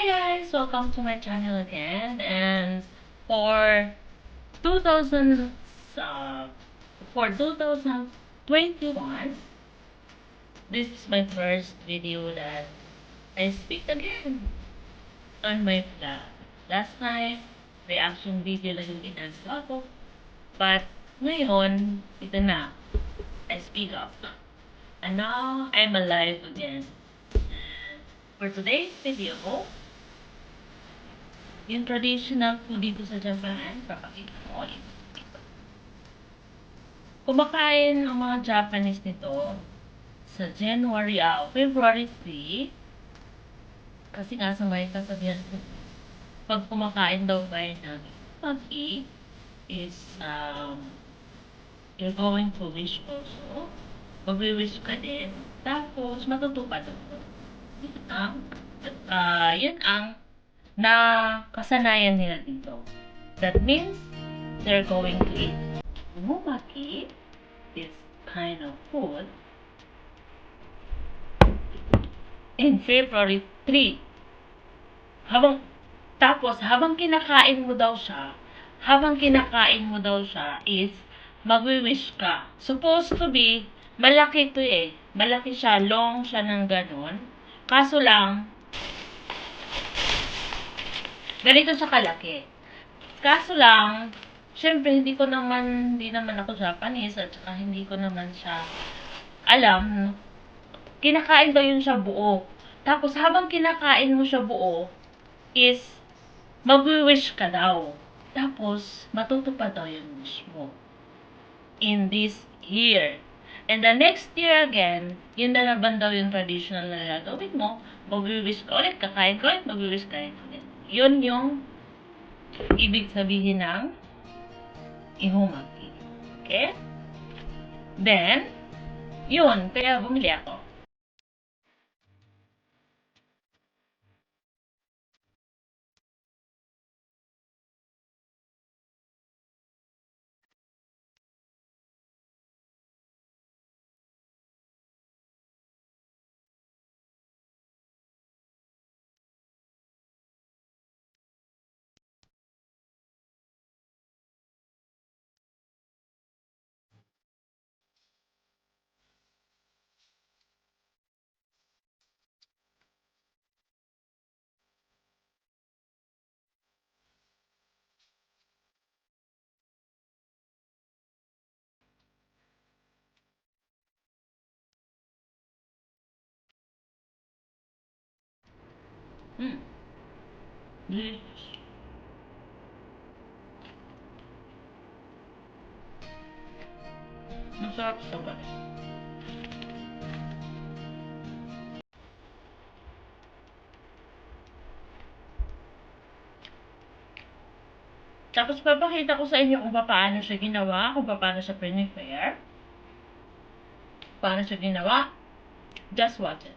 Hi guys! Welcome to my channel again, and for 2000 for 2021, this is my first video that I speak again on my vlog. Last time, reaction video lang yung ginagawa ko, but ngayon, ito na, I speak up. And now, I'm alive again. For today's video, yung traditional food dito sa Japan, papakita ko ulit. Kumakain ang mga Japanese nito sa February 3. Kasi nga sa may kasabihan ko, pag kumakain daw tayo ng pag-eat is, you're going to wish also. Magwi-wish ka din. Tapos, matutupad ako. Yun ang na kasanayan nila dito. That means they're going to eat umumaki, this kind of food, in February 3. Habang kinakain mo daw siya is magwi-wish ka. Supposed to be, malaki to eh. Malaki siya, long siya ng ganon. Kaso lang, ganito siya kalaki. Kaso lang, syempre hindi naman ako Japanese at saka hindi ko naman siya alam. Kinakain daw yun siya buo. Tapos habang kinakain mo siya buo, is magwi-wish ka daw. Tapos matutupad daw yung wish mo. In this year. And the next year again, yun na naman daw yung traditional na gagawin mo. Magwi-wish ka ulit, kakain ka ulit, magwi-wish ka ulit. Yun yung ibig sabihin ng ihumaki. Okay? Then, yun, kaya bumili ako. Delicious. Masarap siya ba? Tapos papakita ko sa inyo kung paano siya ginawa, kung paano siya prepare. Paano siya ginawa. Just watch it.